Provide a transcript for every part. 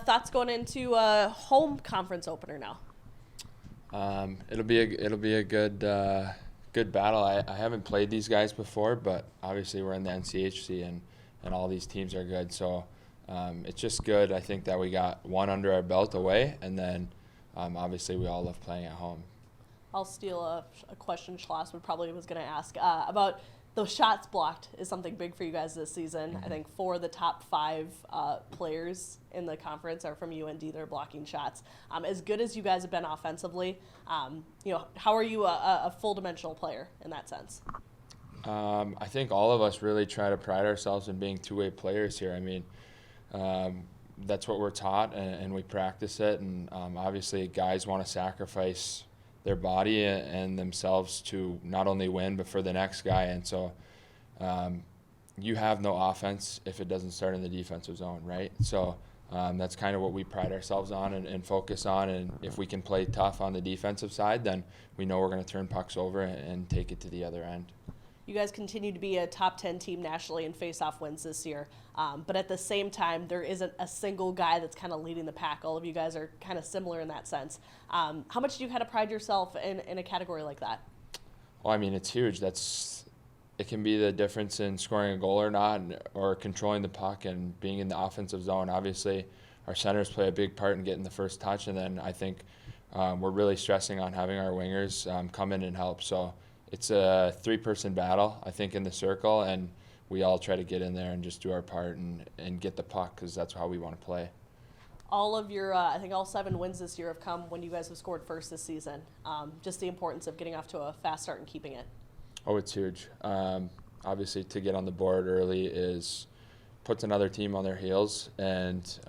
Thoughts going into a home conference opener now? It'll be a good battle. I haven't played these guys before, but obviously we're in the NCHC and all these teams are good. So it's just good. I think that we got one under our belt away, and then obviously we all love playing at home. I'll steal a question Schloss was going to ask about those shots blocked is something big for you guys this season. I think 4 of the top 5 players in the conference are from UND. They're blocking shots. As good as you guys have been offensively, how are you a full-dimensional player in that sense? I think all of us really try to pride ourselves in being two-way players here. I mean, that's what we're taught, and we practice it. And obviously guys want to sacrifice their body and themselves to not only win but for the next guy, and so you have no offense if it doesn't start in the defensive zone, right? So that's kind of what we pride ourselves on and focus on, and if we can play tough on the defensive side, then we know we're going to turn pucks over and take it to the other end. You guys continue to be a top 10 team nationally in face-off wins this year, but at the same time, there isn't a single guy that's kind of leading the pack. All of you guys are kind of similar in that sense. How much do you kind of pride yourself in a category like that? Well, I mean, it's huge. It can be the difference in scoring a goal or not, or controlling the puck and being in the offensive zone. Obviously, our centers play a big part in getting the first touch, and then I think we're really stressing on having our wingers come in and help. So it's a 3-person battle, I think, in the circle, and we all try to get in there and just do our part and get the puck, because that's how we want to play. All of your, I think all 7 wins this year have come when you guys have scored first this season. Just the importance of getting off to a fast start and keeping it. Oh, it's huge. Obviously, to get on the board early puts another team on their heels, and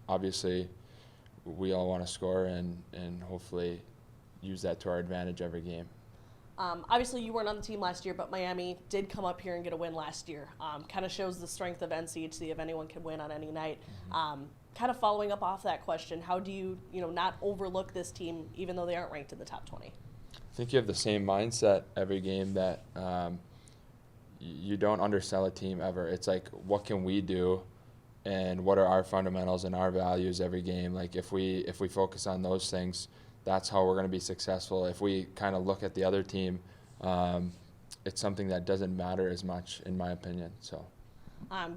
obviously we all want to score and hopefully use that to our advantage every game. Obviously, you weren't on the team last year, but Miami did come up here and get a win last year. Kind of shows the strength of NCHC if anyone can win on any night. Kind of following up off that question, how do you not overlook this team even though they aren't ranked in the top 20? I think you have the same mindset every game that you don't undersell a team ever. It's like, what can we do, and what are our fundamentals and our values every game? Like if we focus on those things, that's how we're going to be successful. If we kind of look at the other team, it's something that doesn't matter as much, in my opinion. So,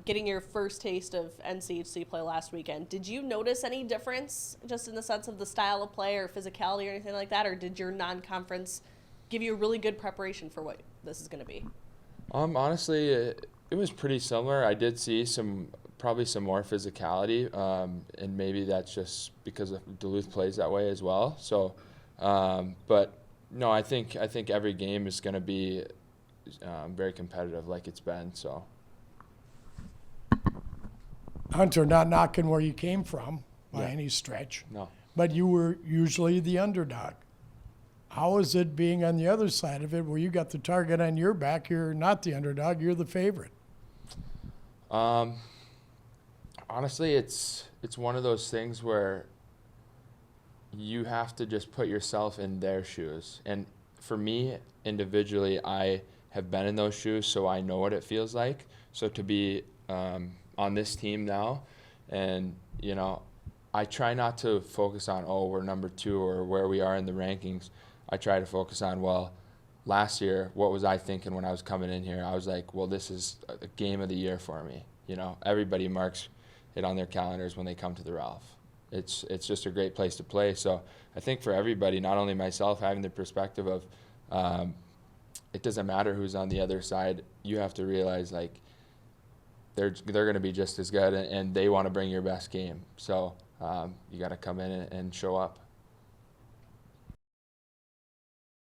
getting your first taste of NCHC play last weekend, did you notice any difference just in the sense of the style of play or physicality or anything like that, or did your non-conference give you a really good preparation for what this is going to be? Honestly, it was pretty similar. I did see probably some more physicality, and maybe that's just because Duluth plays that way as well. So, but no, I think every game is going to be very competitive, like it's been. So, Hunter, not knocking where you came from by any stretch, no, but you were usually the underdog. How is it being on the other side of it, where you got the target on your back? You're not the underdog; you're the favorite. Honestly, it's one of those things where you have to just put yourself in their shoes. And for me, individually, I have been in those shoes, so I know what it feels like. So to be on this team now, and I try not to focus on, we're number 2 or where we are in the rankings. I try to focus on, last year, what was I thinking when I was coming in here? I was like, this is a game of the year for me. Everybody marks it on their calendars when they come to the Ralph. It's just a great place to play. So I think for everybody, not only myself, having the perspective of it doesn't matter who's on the other side. You have to realize they're going to be just as good, and they want to bring your best game. So you got to come in and show up.